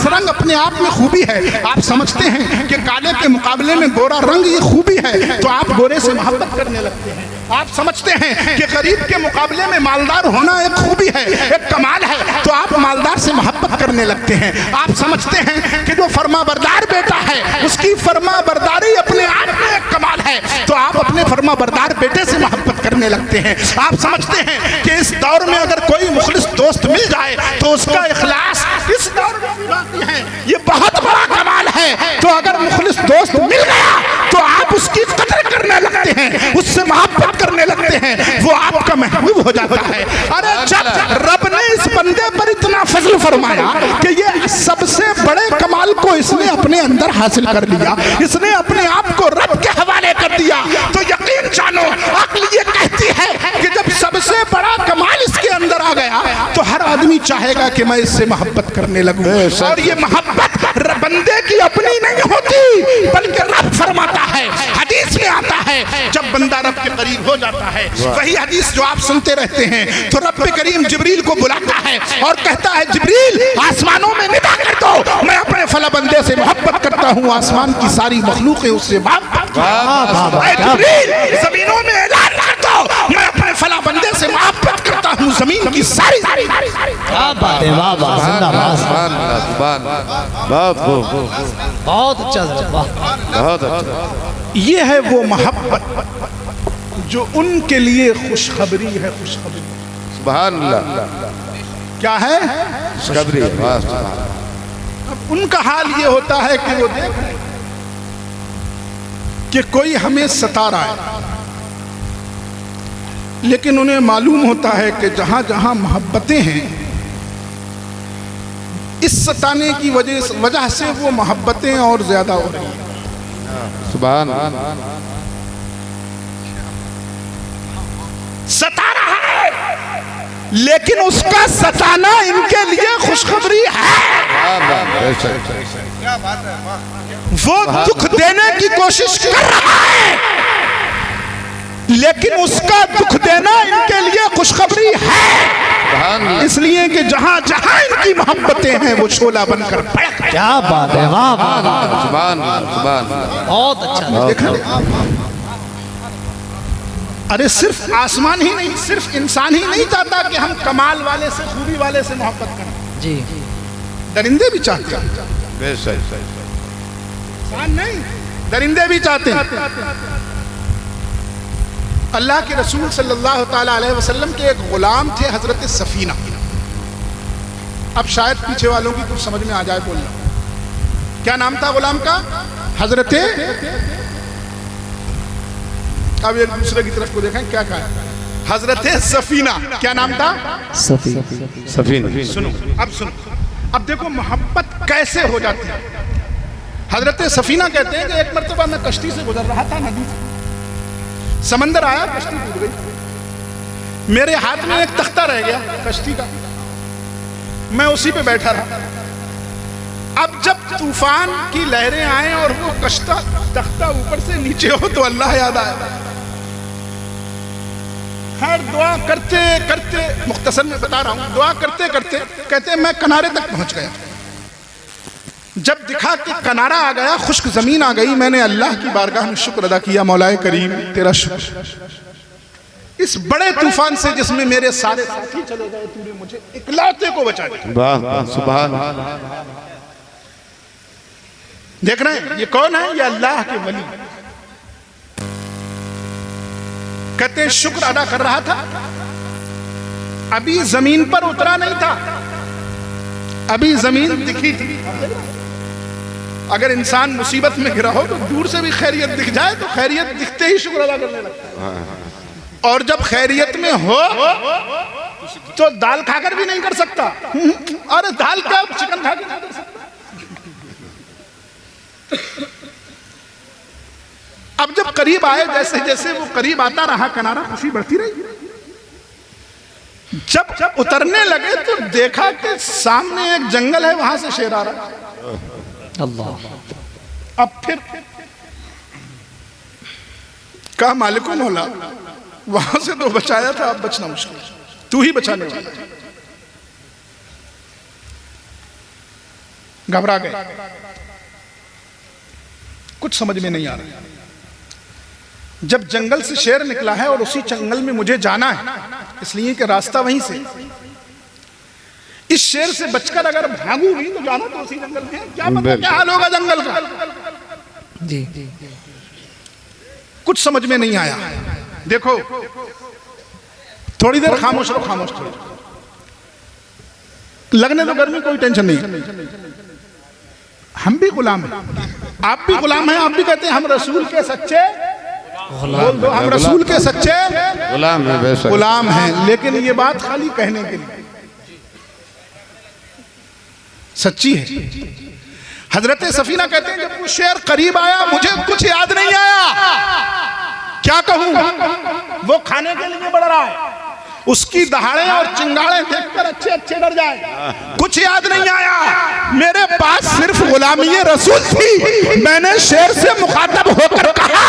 رنگ اپنے آپ میں خوبی ہے. آپ سمجھتے ہیں کہ کالے کے مقابلے میں گورا رنگ یہ خوبی ہے, تو آپ گورے سے محبت کرنے لگتے ہیں. آپ سمجھتے ہیں کہ غریب کے مقابلے میں مالدار ہونا ایک خوبی ہے، ایک کمال ہے، تو آپ مالدار سے محبت کرنے لگتے ہیں۔ آپ سمجھتے ہیں کہ جو فرما بردار بیٹا ہے اس کی فرما برداری اپنے آپ میں ایک کمال ہے، تو آپ اپنے فرما بردار بیٹے سے محبت کرنے لگتے ہیں۔ آپ سمجھتے ہیں کہ اس دور میں اگر کوئی مخلص دوست مل جائے تو اس کا اخلاص اس دور میں بھی باقی ہے، یہ بہت بڑا کمال ہے، تو اگر مخلص دوست مل گیا تو آپ اس کی قدر کرنے لگتے ہیں، اس سے محبت کرنے لگتے ہیں، وہ آپ کا محبوب ہو جاتا ہے۔ ارے جب رب نے اس بندے پر اتنا فضل فرمایا کہ یہ سب سے بڑے کمال کو اس نے اپنے اندر حاصل کر لیا، اس نے اپنے آپ کو رب کے حوالے کر دیا، تو یقین جانو عقل یہ کہتی ہے کہ جب سب سے بڑا کمال اس کے اندر آ گیا تو ہر آدمی چاہے گا کہ میں اس سے محبت کرنے لگوں، اور یہ محبت بندے کی اپنی نہیں ہوتی بلکہ رب فرماتا ہے۔ حدیث میں آتا ہے جب بندہ رب کے قریب ہو جاتا ہے، وہی حدیث جو آپ سنتے رہتے ہیں، تو رب کریم جبریل کو بلاتا ہے اور کہتا ہے جبریل آسمانوں میں ندا کر دو، میں اپنے فلاں بندے سے محبت کرتا ہوں، آسمان کی ساری مخلوقیں اس سے محبت کرتی ہیں۔ جبریل زمینوں میں اعلان کر دو، میں اپنے فلاں بندے سے محبت کرتا ہوں، زمین کی ساری کیا بات ہے، واہ واہ، زندہ باد، بہت اچھا، بہت اچھا۔ یہ ہے وہ محبت جو ان کے لیے خوشخبری ہے، خوشخبری۔ سبحان اللہ، کیا ہے؟ خوشخبری ہے۔ اب ان کا حال یہ ہوتا ہے کہ وہ دیکھ رہے کہ کوئی ہمیں ستا رہا ہے، لیکن انہیں معلوم ہوتا ہے کہ جہاں جہاں محبتیں ہیں اس ستانے کی وجہ سے وہ محبتیں اور زیادہ ہو رہی ہیں۔ سبحان ستا رہا ہے لیکن اس کا ستانا ان کے لیے خوشخبری ہے۔ وہ دکھ دینے کی کوشش کر رہا ہے لیکن اس کا دکھ دینا ان کے لیے خوشخبری ہے، اس لیے کہ جہاں جہاں ان کی محبتیں ہیں وہ شعلہ بن کر بھڑک۔ کیا بات ہے، واہ واہ، سبحان سبحان، بہت اچھا۔ ارے صرف آسمان ہی نہیں، صرف انسان ہی نہیں چاہتا کہ ہم کمال والے سے، خوبی والے سے محبت کریں، جی، درندے بھی چاہتے ہیں، بے شک، انسان نہیں، درندے بھی چاہتے ہیں۔ اللہ کے رسول صلی اللہ تعالیٰ علیہ وسلم کے ایک غلام تھے حضرت سفینہ۔ اب شاید پیچھے والوں کی کچھ سمجھ میں آ جائے بولنا، کیا نام تھا غلام کا؟ حضرت، اب ایک دوسرے کی طرف کو دیکھیں، کیا کہا ہے؟ حضرت سفینہ۔ کیا نام تھا؟ سفینہ۔ سنو، اب سنو، اب دیکھو محبت کیسے ہو جاتی ہے۔ حضرت سفینہ کہتے ہیں کہ ایک مرتبہ میں کشتی سے گزر رہا تھا، ندی سے، سمندر آیا، کشتی ڈوب گئی، میرے ہاتھ میں ایک تختہ رہ گیا کشتی کا، میں اسی پہ بیٹھا رہا۔ اب جب طوفان کی لہریں آئیں اور وہ تختہ اوپر سے نیچے ہو تو اللہ یاد آیا۔ خیر دعا کرتے کرتے، مختصر میں بتا رہا ہوں، دعا کرتے کرتے کہتے ہیں میں کنارے تک پہنچ گیا۔ جب دکھا کہ کنارہ آ گیا، خشک زمین آ گئی، میں نے اللہ کی بارگاہ میں شکر ادا کیا، مولا کریم تیرا شکر، اس بڑے طوفان سے جس میں میرے سارے ساتھی چلے گئے، تو نے مجھے اکلوتے کو بچا دیا۔ واہ، سبحان۔ دیکھ رہے ہیں یہ کون ہے؟ یہ اللہ کے ولی۔ کہتے ہیں شکر ادا کر رہا تھا، ابھی زمین پر اترا نہیں تھا، ابھی زمین دکھی تھی۔ اگر انسان مصیبت میں گرا ہو تو دور سے بھی خیریت دکھ جائے تو خیریت دکھتے ہی شکر ادا کرنے لگتا ہے، اور جب خیریت میں ہو تو دال کھا کر بھی نہیں کر سکتا، اور دال کیا چکن کھا کے نہیں کر سکتا۔ اب جب قریب آئے، جیسے جیسے وہ قریب آتا رہا کنارہ، خوشی بڑھتی رہی۔ جب اترنے لگے تو دیکھا کہ سامنے ایک جنگل ہے، وہاں سے شیر آ رہا۔ اللہ، اب پھر کہا مالک مولا، وہاں سے تو بچایا تھا، اب بچنا مشکل، تو ہی بچانے والا۔ گھبرا گئے، کچھ سمجھ میں نہیں آ رہا۔ جب جنگل سے شیر نکلا ہے اور اسی جنگل میں مجھے جانا ہے، اس لیے کہ راستہ وہیں سے، اس شیر سے بچ کر اگر بھاگوں بھی تو جانا تو اسی جنگل میں ہے، کیا پتہ کیا حال ہوگا جنگل کا؟ جی کچھ سمجھ میں نہیں آیا۔ دیکھو تھوڑی دیر خاموش رہو، خاموش تھوڑی، لگنے تو گرمی، کوئی ٹینشن نہیں، ہم بھی غلام ہیں، آپ بھی غلام ہیں، آپ بھی کہتے ہیں ہم رسول کے سچے، بول دو ہم رسول کے سچے غلام ہے، بے شک غلام ہیں، لیکن یہ بات خالی کہنے کے لیے سچی ہے۔ حضرت سفینہ کہتے ہیں جب وہ شیر قریب آیا مجھے کچھ یاد نہیں آیا، کیا کہوں، وہ کھانے کے لیے بڑھ رہا ہے، اس کی دہاڑیں اور چنگاڑیں دیکھ کر اچھے ڈر جائے، کچھ یاد نہیں آیا، میرے پاس صرف غلامی رسول تھی، میں نے شیر سے مخاطب ہو کر کہا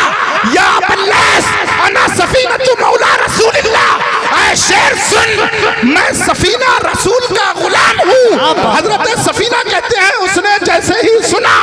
یا ابلیس انا سفینہ مولا رسول اللہ، اے شیر سن میں سفینہ رسول کا غلام ہوں۔ حضرت سفینہ کہتے ہیں اس نے جیسے ہی سنا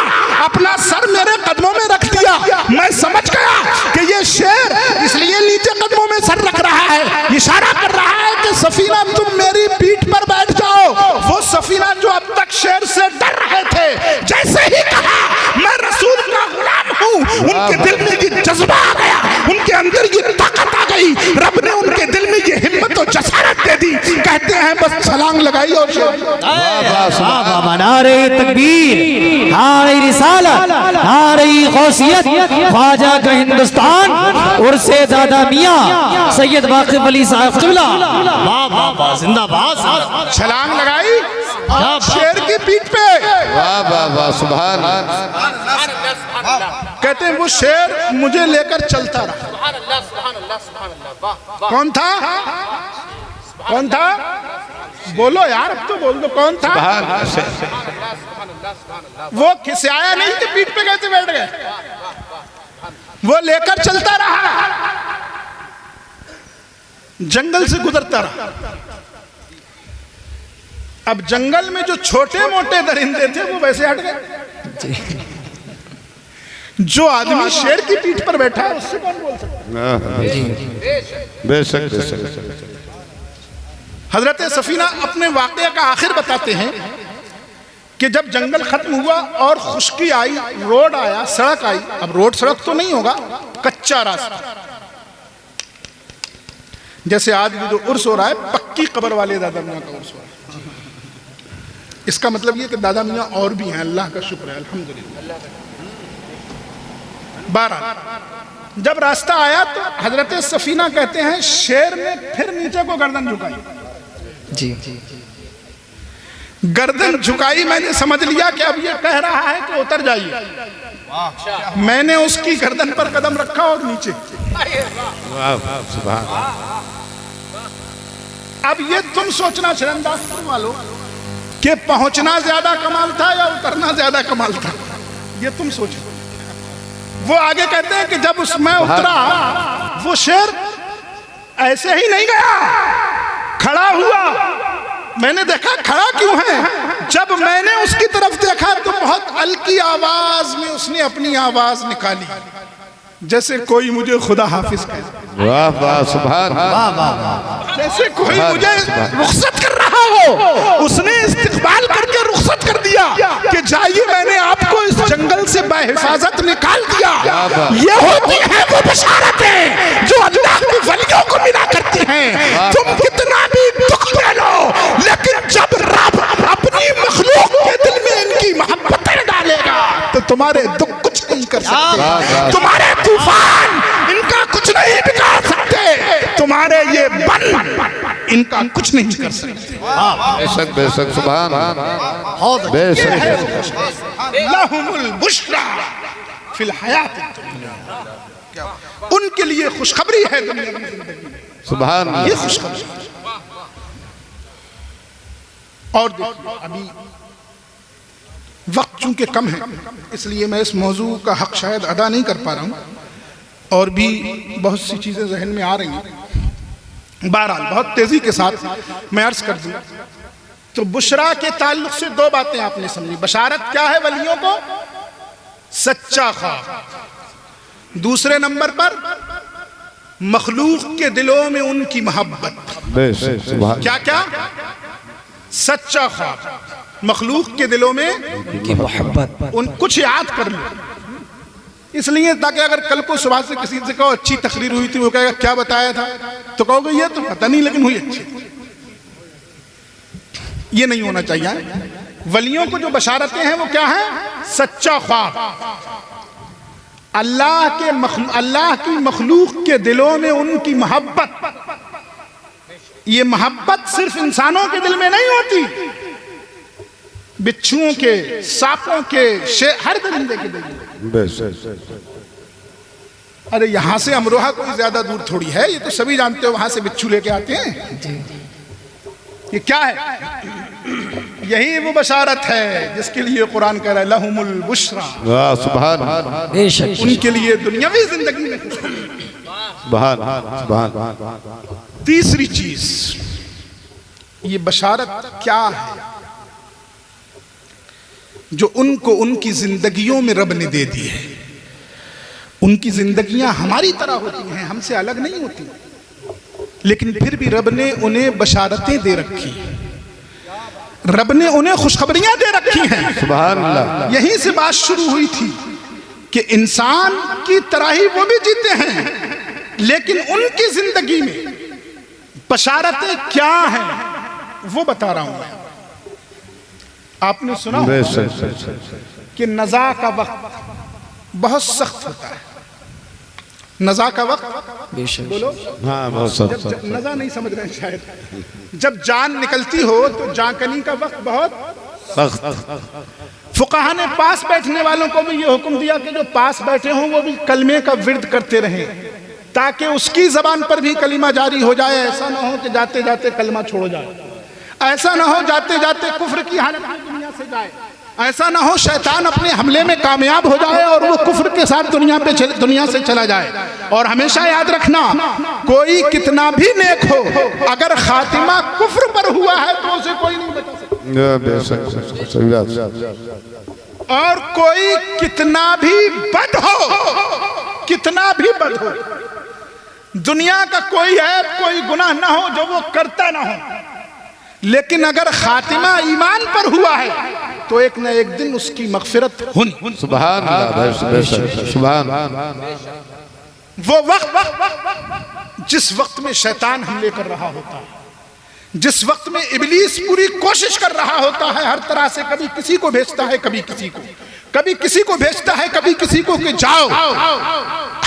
اپنا سر میرے قدموں میں رکھ دیا، میں سمجھ گیا کہ یہ شیر اس لیے نیچے قدموں میں سر رکھ رہا ہے، اشارہ کر رہا ہے کہ سفینہ تم میری پیٹھ پر بیٹھ جاؤ۔ وہ سفینہ جو اب تک شیر سے ڈر رہے تھے جیسے ہی کہا میں رسول کا غلام ہوں، ان کے دل میں یہ جذبہ آ گیا، ان کے اندر یہ طاقت آ گئی، رب نے ان کے دل میں یہ ہمت و جسارت دے دی، کہتے ہیں بس چھلانگ لگائی اور صحابہ نعرہ تکبیر، نعرہ رسالت، نعرہ غوثیت، خواجہ کا ہندوستان، عرس دادا میاں سید واقف علی صاحب قبلہ، واہ واہ واہ، زندہ باد، چھلانگ لگائی شیر کی پیٹھ پہ، واہ واہ واہ، سبحان اللہ، کہتے ہیں وہ شیر مجھے لے کر چلتا رہا۔ کون تھا؟ کون تھا؟ بولو یار اب تو بول دو، کون تھا؟ وہ کسے آیا نہیں کہ پیٹھ پہ کیسے بیٹھ گئے، وہ لے کر چلتا رہا، جنگل سے گزرتا رہا۔ اب جنگل میں جو چھوٹے موٹے درندے تھے وہ ویسے ہٹ گئے، جو آدمی شیر کی پیٹھ پر بیٹھا ہے اس سے کون بول سکتا ہے؟ بے شک بے شک۔ حضرت سفینہ اپنے واقعہ کا آخر بتاتے ہیں کہ جب جنگل ختم ہوا اور خشکی آئی، روڈ آیا، سڑک آئی، اب روڈ سڑک تو نہیں ہوگا، کچا راستہ، جیسے آج بھی جو عرس ہو رہا ہے پکی قبر والے دادا میاں کا عرس ہو رہا ہے، اس کا مطلب یہ کہ دادا میاں اور بھی ہیں، اللہ کا شکر ہے الحمدللہ۔ بہرحال جب راستہ آیا تو حضرت سفینہ کہتے ہیں شیر نے پھر نیچے کو گردن جھکائی، جی گردن جھکائی، میں نے سمجھ لیا کہ اب یہ کہہ رہا ہے کہ اتر جائیے، میں نے اس کی گردن پر قدم رکھا اور نیچے، اب یہ تم سوچنا چرنداز والو کہ پہنچنا زیادہ کمال تھا یا اترنا زیادہ کمال تھا، یہ تم سوچو۔ وہ آگے کہتے ہیں کہ جب اس میں اترا وہ شیر ایسے ہی نہیں گیا، کھڑا ہوا، میں نے دیکھا کھڑا کیوں ہے، جب میں نے اس کی طرف دیکھا تو بہت ہلکی آواز میں اس نے اپنی آواز نکالی، جیسے کوئی مجھے خدا حافظ کہے، واہ واہ، سبحان اللہ، جیسے کوئی مجھے رخصت کر رہا ہو، اس نے استقبال کر کے رخصت کر دیا کہ جائیے میں نے آپ کو اس جنگل سے بحفاظت نکال دیا۔ یہ ہوتی ہے وہ بشارتیں جو اللہ کی ولیوں کو ملا کرتی ہیں، تم کتنا بھی دکھ پہ لو لیکن جب رب اپنی مخلوق کے دل میں ان کی محبتیں ڈالے گا تو تمہارے دکھ کچھ نہیں کر سکتے، تمہارے طوفان ان کا کچھ نہیں بگاڑ سکتے، تمہارے یہ بن ان کا کچھ نہیں کر سکتے۔ بے شک بے شک، سبحان اللہ، بے شک، لہم البشرا فی الحیات الدنیا، ان کے لیے خوشخبری ہے دنیا کی زندگی میں، سبحان یہ اللہ، خوشخبری۔ اور دیکھیں ابھی وقت چونکہ کم ہے اس لیے میں اس موضوع کا حق شاید ادا نہیں کر پا رہا ہوں، اور بھی بہت سی چیزیں ذہن میں آ رہی ہیں، بہرحال بہت تیزی کے ساتھ میں عرض کر دوں تو بشرا کے تعلق سے دو باتیں آپ نے سمجھی۔ بشارت کیا ہے ولیوں کو؟ سچا خواب۔ دوسرے نمبر پر مخلوق کے دلوں میں ان کی محبت. بے شک سبحان کیا کیا؟ سچا خواب. مخلوق کے دلوں میں کی محبت. ان کچھ یاد کر لو اس لیے تاکہ اگر کل کو صبح سے کسی سے کہو اچھی تقریر ہوئی تھی، وہ کہے گا کیا بتایا تھا، تو کہو گے یہ تو پتہ نہیں لیکن ہوئی اچھی. یہ نہیں ہونا چاہیے. ولیوں کو جو بشارتیں ہیں وہ کیا ہیں؟ سچا خواب. اللہ کی مخلوق کے دلوں میں ان کی محبت. یہ محبت صرف انسانوں کے دل میں نہیں ہوتی، بچھوؤں کے، سانپوں کے، ہر درندے کے دل میں. بے شک. ارے یہاں سے امروہہ کوئی زیادہ دور تھوڑی ہے، یہ تو سبھی جانتے ہو وہاں سے بچھو لے کے آتے ہیں. یہ کیا ہے؟ یہی وہ بشارت ہے جس کے لیے قرآن کہہ رہا ہے لہم البشرا. سبحان بے شک. ان کے لیے دنیاوی زندگی میں. سبحان سبحان. تیسری چیز، یہ بشارت کیا ہے جو ان کو ان کی زندگیوں میں رب نے دے دی ہے. ان کی زندگیاں ہماری طرح ہوتی ہیں، ہم سے الگ نہیں ہوتی، لیکن پھر بھی رب نے انہیں بشارتیں دے رکھی، رب نے انہیں خوشخبریاں دے رکھی ہیں. سبحان اللہ. یہیں سے بات شروع ہوئی تھی کہ انسان کی طرح ہی وہ بھی جیتے ہیں، لیکن ان کی زندگی میں بشارتیں کیا ہیں وہ بتا رہا ہوں میں. آپ نے سنا بے ہوگا شک. کہ نزاع کا وقت بہت سخت ہوتا ہے. نزاع کا وقت بے شک. بولو. ہاں بہت سخت. جب نزاع نہیں سمجھ رہے ہیں شاید. جب جان نکلتی ہو تو جان کنی کا وقت بہت سخت. فقہا نے پاس بیٹھنے والوں کو بھی یہ حکم دیا کہ جو پاس بیٹھے ہوں وہ بھی کلمے کا ورد کرتے رہیں تاکہ اس کی زبان پر بھی کلمہ جاری ہو جائے. ایسا نہ ہو کہ جاتے جاتے کلمہ چھوڑ جائے، ایسا نہ ہو جاتے جاتے کفر کی حالت میں دنیا سے جائے، ایسا نہ ہو شیطان اپنے حملے میں کامیاب ہو جائے اور وہ کفر کے ساتھ دنیا سے چلا جائے. اور ہمیشہ یاد رکھنا، کوئی کتنا بھی نیک ہو اگر خاتمہ کفر پر ہوا ہے تو اسے کوئی نہیں بچا سکتا. بے شک. اور کوئی کتنا بھی بد ہو، کتنا بھی بد ہو، دنیا کا کوئی عیب کوئی گناہ نہ ہو جو وہ کرتا نہ ہو، لیکن اگر خاتمہ ایمان پر ہوا ہے تو ایک نہ ایک دن اس کی مغفرت ہونی. سبحان اللہ. بے شک. سبحان. وہ وقت جس وقت میں شیطان حملے کر رہا ہوتا ہے، جس وقت میں ابلیس پوری کوشش کر رہا ہوتا ہے ہر طرح سے، کبھی کسی کو بھیجتا ہے کبھی کسی کو، کبھی کسی کو بھیجتا ہے کبھی کسی کو کہ جاؤ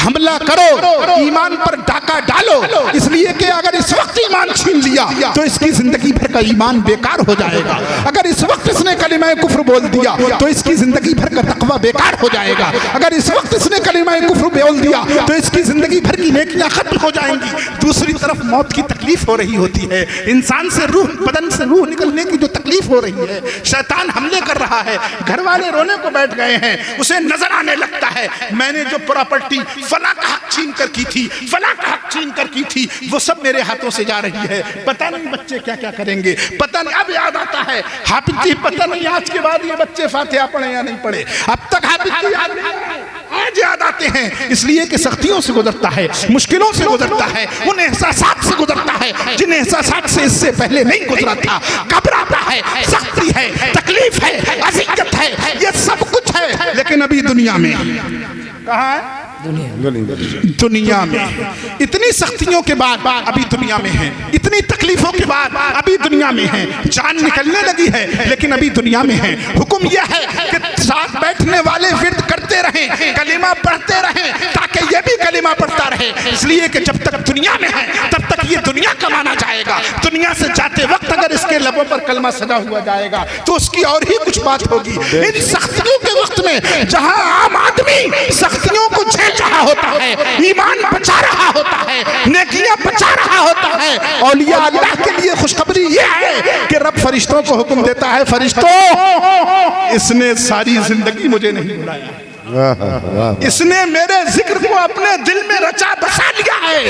حملہ کرو، ایمان پر ڈاکہ ڈالو، اس لیے کہ اگر اس وقت ایمان چھین لیا تو اس کی زندگی بھر کا ایمان بیکار ہو جائے گا. اگر اس وقت اس نے کلمہ کفر بول دیا تو اس کی زندگی بھر کا تقوی بیکار ہو جائے گا. اگر اس وقت اس نے کلمہ کفر بول دیا تو اس کی زندگی بھر کی نیکیاں ختم ہو جائیں گی. دوسری طرف موت کی تکلیف ہو رہی ہوتی ہے، انسان سے روح، بدن سے روح نکلنے کی جو تکلیف ہو رہی ہے، شیطان حملے کر رہا ہے، گھر والے رونے کو بیٹھ گئے ہیں، اسے نظر آنے لگتا ہے میں نے جو پراپرٹی فلاں کا حق چھین کر کی تھی، فلاں کا حق چھین کر کی تھی، وہ سب میرے ہاتھوں سے جا رہی ہے. پتہ نہیں بچے کیا کیا کریں گے، پتہ نہیں. اب یاد آتا ہے حافظ جی، پتہ نہیں آج کے بعد یہ بچے فاتحہ پڑھیں یا نہیں پڑھے. اب تک حافظ جی یاد نہیں آئے، آج یاد آتے ہیں، اس لیے کہ سختیوں سے گزرتا ہے، مشکلوں سے گزرتا ہے، ان احساسات سے گزرتا ہے جن احساسات سے اس سے پہلے نہیں گزرا تھا. گھبراتا ہے، سختی ہے، تکلیف ہے، اذیت ہے، یہ سب کچھ ہے، لیکن ابھی دنیا میں کہاں ہے؟ دنیا میں اتنی سختیوں کے بعد ابھی دنیا میں ہیں، اتنی تکلیفوں کے بعد ابھی دنیا میں ہیں. جان نکلنے لگی ہے لیکن ابھی دنیا میں ہیں. حکم یہ ہے کہ ساتھ بیٹھنے والے ورد کرتے رہیں، کلمہ پڑھتے رہیں تاکہ یہ بھی کلمہ پڑھتا رہے. اس لیے کہ جب تک دنیا میں ہے تب تک یہ دنیا کمانا جائے گا. دنیا سے جاتے وقت اگر اس کے لبوں پر کلمہ سجا ہوا جائے گا تو اس کی اور ہی کچھ بات ہوگی. ان سختیوں کے وقت میں جہاں عام آدمی سختیوں کو جھیل رہا ہوتا ہے، ایمان بچا رہا ہوتا ہے، نیکیاں بچا رہا ہوتا ہے، اولیاء اللہ کے لیے خوشخبری یہ ہے کہ رب فرشتوں کو حکم دیتا ہے، فرشتوں اس نے ساری زندگی مجھے نہیں بلایا، اس نے میرے ذکر کو اپنے دل میں رچا بسا لیا ہے،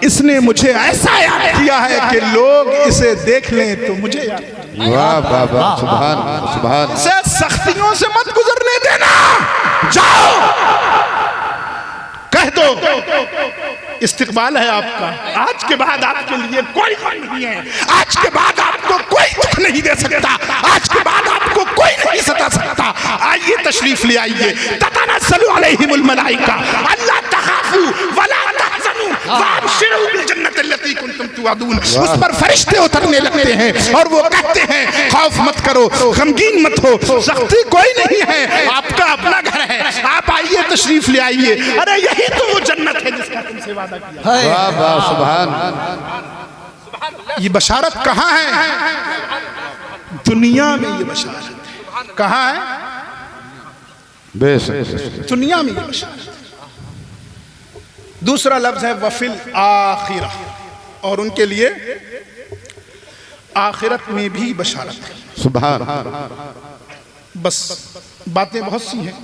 اس نے مجھے ایسا یاد کیا ہے کہ لوگ اسے دیکھ لیں تو مجھے یاد. سبحان. اسے سختیوں سے مت گزرنے دینا. جاؤ کہہ دو استقبال ہے آپ کا. آج کے بعد آپ کے لیے کوئی غم نہیں ہے. آج کے بعد آپ کو کوئی دکھ نہیں دے سکتا. آج کے بعد آپ کو کوئی نہیں ستا سکتا. آئیے تشریف لے آئیے. تتنزل علیہم الملائکہ اللہ تخافوا ولا تحزنوا وابشروا بالجنۃ التي کنتم توعدون. اس پر فرشتے اترنے لگتے ہیں اور وہ کہتے ہیں خوف مت کرو, غمگین مت ہو, سختی کوئی نہیں ہے, آپ کا اپنا گھر ہے, آپ آئیے تشریف لے آئیے. ارے یہی تو وہ جنت ہے جس کا تم سے وعدہ کیا. واہ واہ سبحان. یہ بشارت کہاں ہے؟ دنیا میں یہ بشارت کہاں ہے؟ بے شک دنیا میں یہ بشارت. دوسرا لفظ ہے وفل آخرہ, اور ان کے لیے آخرت میں بھی بشارت ہے. سبحان. بس باتیں بہت سی ہیں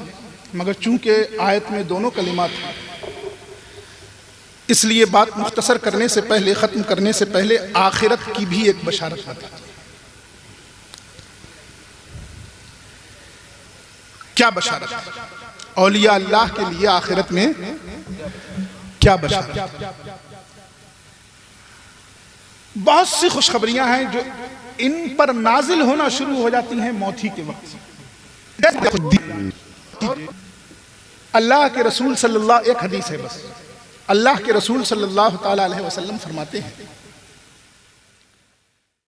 مگر چونکہ آیت میں دونوں کلمات ہیں اس لیے بات مختصر کرنے سے پہلے, ختم کرنے سے پہلے آخرت کی بھی ایک بشارت بتا دیں. کیا بشارت ہے اولیاء اللہ کے لیے آخرت میں؟ کیا بشارت؟ بہت سی خوشخبریاں ہیں جو ان پر نازل ہونا شروع ہو جاتی ہیں موت ہی کے وقت سے. اللہ کے رسول صلی اللہ, ایک حدیث ہے بس, اللہ کے رسول صلی اللہ تعالی علیہ وسلم فرماتے ہیں